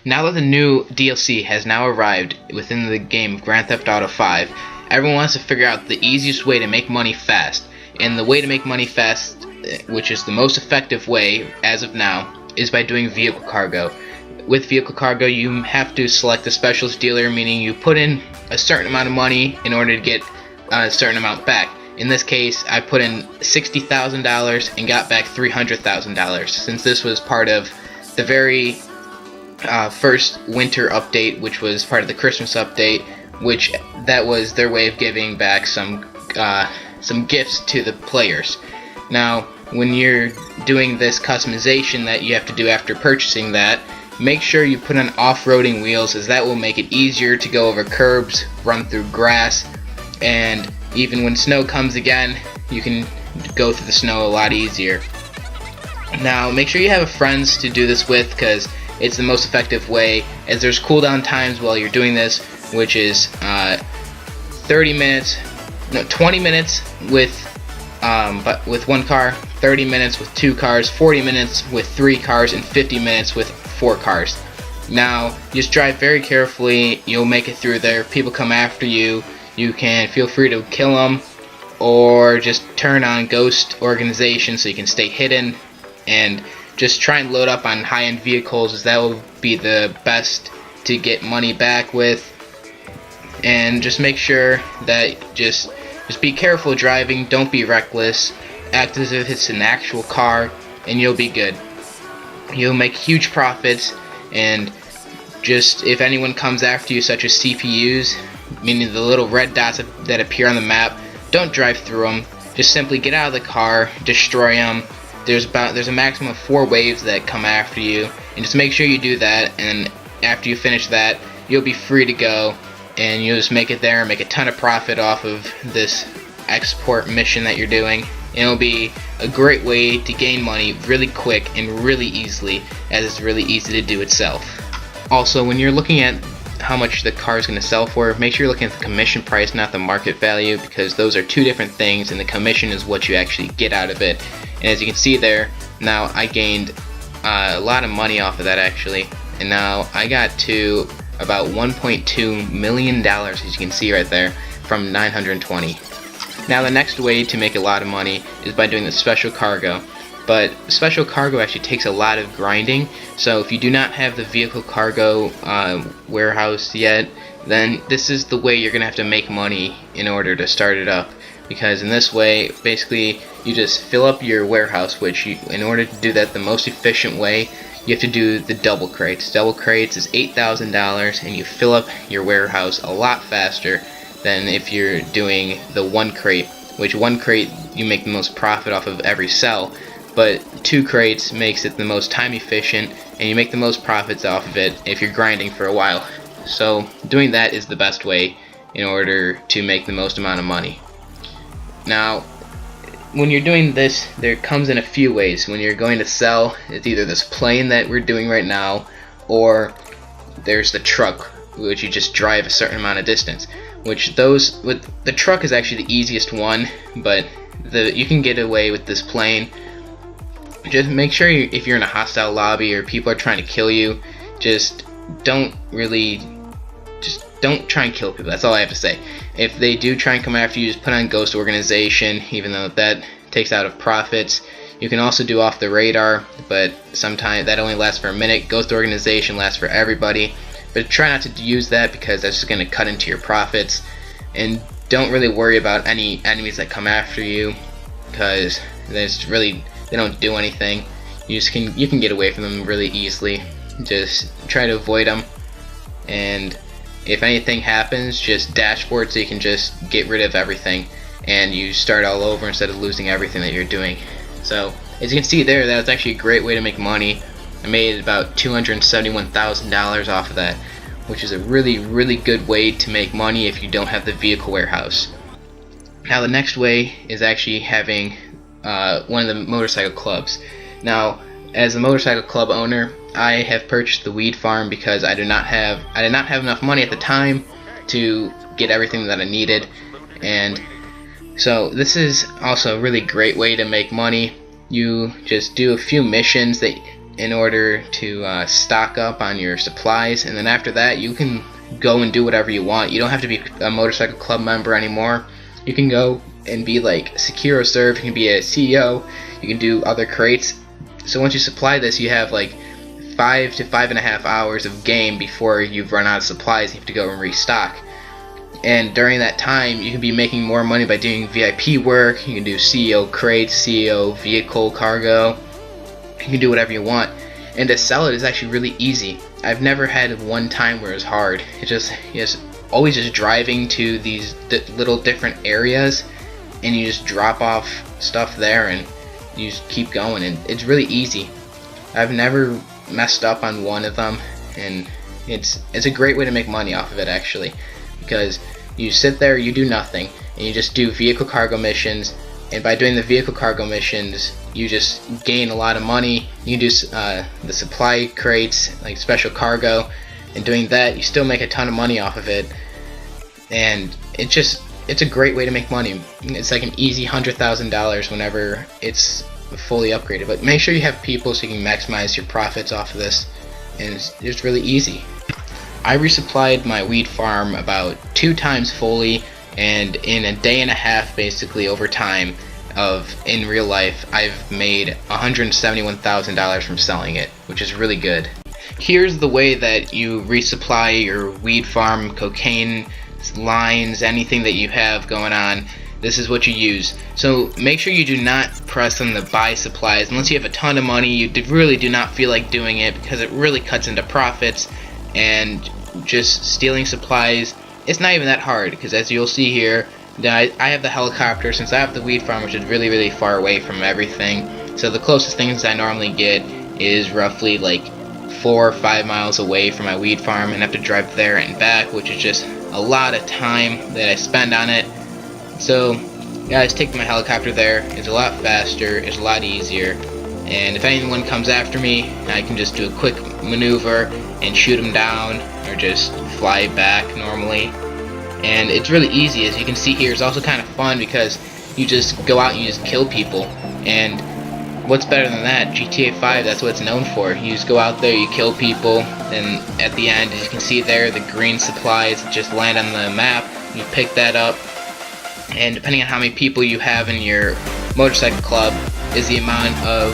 Now that the new DLC has now arrived within the game of Grand Theft Auto 5, everyone wants to figure out the easiest way to make money fast. And the way to make money fast, which is the most effective way as of now, is by doing vehicle cargo. With vehicle cargo, you have to select a specialist dealer, meaning you put in a certain amount of money in order to get a certain amount back. In this case, I put in $60,000 and got back $300,000, since this was part of the very first winter update, which was part of the Christmas update, which that was their way of giving back some gifts to the players. Now, when you're doing this customization that you have to do after purchasing that, make sure you put on off-roading wheels, as that will make it easier to go over curbs, run through grass, and even when snow comes again, you can go through the snow a lot easier. Now, make sure you have friends to do this with, because it's the most effective way, as there's cooldown times while you're doing this, which is 20 minutes with one car, 30 minutes with 2 cars, 40 minutes with 3 cars, and 50 minutes with 4 cars. Now, just drive very carefully, you'll make it through there. If people come after you, you can feel free to kill them, or just turn on Ghost Organization so you can stay hidden, and just try and load up on high-end vehicles, as that will be the best to get money back with. And just make sure that just be careful driving, don't be reckless, act as if it's an actual car, and you'll be good. You'll make huge profits, and just if anyone comes after you, such as CPUs, meaning the little red dots that appear on the map, don't drive through them, just simply get out of the car, destroy them. There's a maximum of 4 waves that come after you, and just make sure you do that, and after you finish that, you'll be free to go, and you'll just make it there and make a ton of profit off of this export mission that you're doing. And it'll be a great way to gain money really quick and really easily, as it's really easy to do itself. Also, when you're looking at how much the car is going to sell for, make sure you're looking at the commission price, not the market value, because those are 2 different things, and the commission is what you actually get out of it. And as you can see there, now I gained a lot of money off of that actually, and now I got to about $1.2 million, as you can see right there, from 920. Now the next way to make a lot of money is by doing the special cargo, but special cargo actually takes a lot of grinding, so if you do not have the vehicle cargo warehouse yet, then this is the way you're going to have to make money in order to start it up. Because in this way, basically, you just fill up your warehouse, which in order to do that the most efficient way, you have to do the double crates. Double crates is $8,000, and you fill up your warehouse a lot faster than if you're doing the 1 crate, which 1 crate you make the most profit off of every sell, but 2 crates makes it the most time efficient, and you make the most profits off of it if you're grinding for a while. So doing that is the best way in order to make the most amount of money. Now, when you're doing this, there comes in a few ways. When you're going to sell, it's either this plane that we're doing right now, or there's the truck, which you just drive a certain amount of distance. Which the truck is actually the easiest one, but you can get away with this plane. Just make sure if you're in a hostile lobby or people are trying to kill you, just don't try and kill people. That's all I have to say. If they do try and come after you, just put on Ghost Organization, even though that takes out of profits. You can also do off the radar, but sometimes that only lasts for a minute. Ghost Organization lasts for everybody, but try not to use that, because that's just going to cut into your profits. And don't really worry about any enemies that come after you, because they don't do anything. You can get away from them really easily. Just try to avoid them, and if anything happens, just dash forward so you can just get rid of everything, and you start all over instead of losing everything that you're doing. So as you can see there, that's actually a great way to make money. I made about $271,000 off of that, which is a really good way to make money if you don't have the vehicle warehouse. Now the next way is actually having one of the motorcycle clubs. Now, as a motorcycle club owner, I have purchased the weed farm because I did not have enough money at the time to get everything that I needed, and So this is also a really great way to make money. You just do a few missions that in order to stock up on your supplies, and then after that you can go and do whatever you want. You don't have to be a motorcycle club member anymore. You can go and be like SecuroServe, you can be a CEO, you can do other crates. So once you supply this, you have like 5 to 5.5 hours of game before you've run out of supplies and you have to go and restock. And during that time, you can be making more money by doing VIP work. You can do CEO crates, CEO vehicle cargo. You can do whatever you want. And to sell it is actually really easy. I've never had one time where it's hard. It's just always just driving to these little different areas, and you just drop off stuff there, and you just keep going, and it's really easy. I've never messed up on one of them, and it's a great way to make money off of it actually, because you sit there, you do nothing, and you just do vehicle cargo missions, and by doing the vehicle cargo missions you just gain a lot of money. You do the supply crates, like special cargo, and doing that you still make a ton of money off of it, and it's a great way to make money. It's like an easy $100,000 whenever it's fully upgraded. But make sure you have people so you can maximize your profits off of this, and it's really easy. I resupplied my weed farm about 2 times fully, and in a day and a half basically over time in real life, I've made $171,000 from selling it, which is really good. Here's the way that you resupply your weed farm, cocaine lines, anything that you have going on. This is what you use. So make sure you do not press on the buy supplies unless you have a ton of money. You really do not feel like doing it because it really cuts into profits, and just stealing supplies, it's not even that hard, because as you'll see here, I have the helicopter since I have the weed farm, which is really far away from everything. So the closest things I normally get is roughly like 4 or 5 miles away from my weed farm, and I have to drive there and back, which is just a lot of time that I spend on it. So guys, take my helicopter there. It's a lot faster, it's a lot easier, and if anyone comes after me, I can just do a quick maneuver and shoot them down, or just fly back normally. And it's really easy. As you can see here, it's also kind of fun because you just go out and you just kill people, and what's better than that? GTA 5, that's what it's known for. You just go out there, you kill people, and at the end, as you can see there, the green supplies just land on the map. You pick that up, and depending on how many people you have in your motorcycle club is the amount of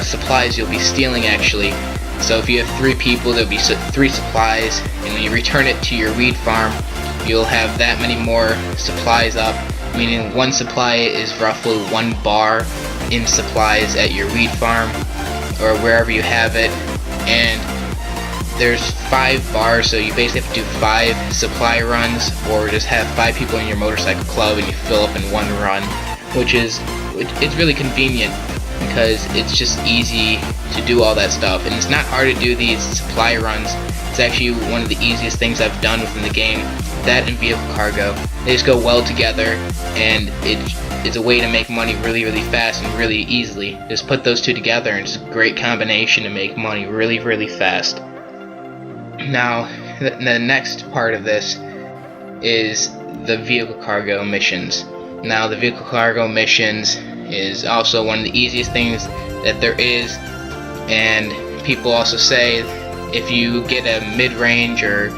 supplies you'll be stealing actually. So if you have 3 people, there'll be 3 supplies, and when you return it to your weed farm, you'll have that many more supplies up, meaning one supply is roughly 1 bar in supplies at your weed farm or wherever you have it, and there's 5 bars, so you basically have to do 5 supply runs, or just have 5 people in your motorcycle club and you fill up in 1 run, it's really convenient because it's just easy to do all that stuff, and it's not hard to do these supply runs. It's actually one of the easiest things I've done within the game. That and vehicle cargo, they just go well together, and it's a way to make money really fast and really easily. Just put those 2 together and it's a great combination to make money really fast. Now the next part of this is the vehicle cargo missions. Now the vehicle cargo missions is also one of the easiest things that there is, and people also say if you get a mid-range or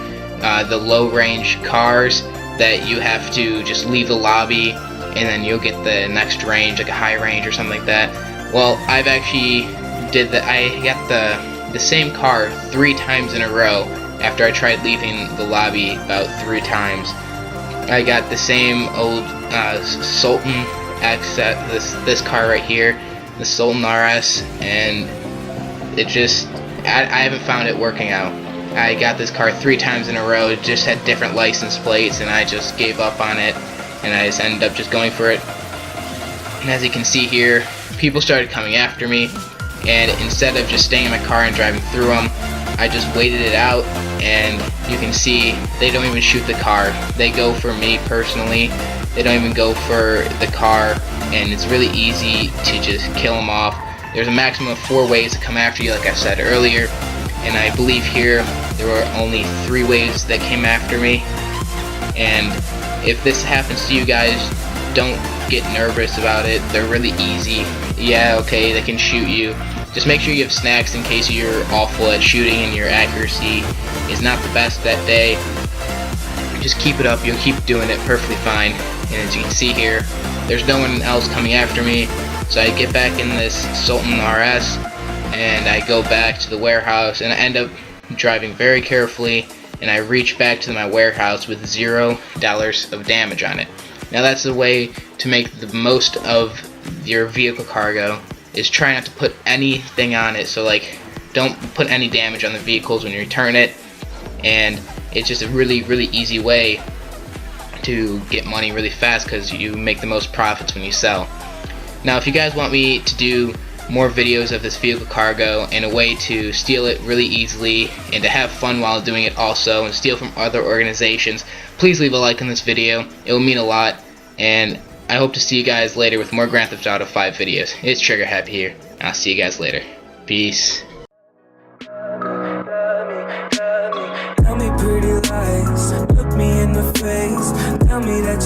the low-range cars that you have to just leave the lobby and then you'll get the next range, like a high range or something like that. Well, I've actually did that. I got the same car 3 times in a row after I tried leaving the lobby about 3 times. I got the same old Sultan X, this car right here, the Sultan RS, and it just, I haven't found it working out. I got this car 3 times in a row. It just had different license plates, and I just gave up on it, and I just ended up just going for it. And as you can see here, people started coming after me, and instead of just staying in my car and driving through them, I just waited it out, and you can see they don't even shoot the car. They go for me personally. They don't even go for the car, and it's really easy to just kill them off. There's a maximum of 4 waves to come after you, like I said earlier, and I believe here there were only 3 waves that came after me. And if this happens to you guys, don't get nervous about it. They're really easy. Yeah, okay, they can shoot you. Just make sure you have snacks in case you're awful at shooting and your accuracy is not the best that day. Just keep it up, you'll keep doing it perfectly fine. And as you can see here, there's no one else coming after me. So I get back in this Sultan RS and I go back to the warehouse and I end up driving very carefully, and I reach back to my warehouse with $0 of damage on it. Now that's the way to make the most of your vehicle cargo, is try not to put anything on it. So like, don't put any damage on the vehicles when you return it, and it's just a really easy way to get money really fast because you make the most profits when you sell. Now if you guys want me to do more videos of this vehicle cargo and a way to steal it really easily and to have fun while doing it also and steal from other organizations, please leave a like on this video. It will mean a lot, and I hope to see you guys later with more Grand Theft Auto 5 videos. It's Trigger Happy here. I'll see you guys later. Peace. Tell me pretty lies, look me in the face, tell me that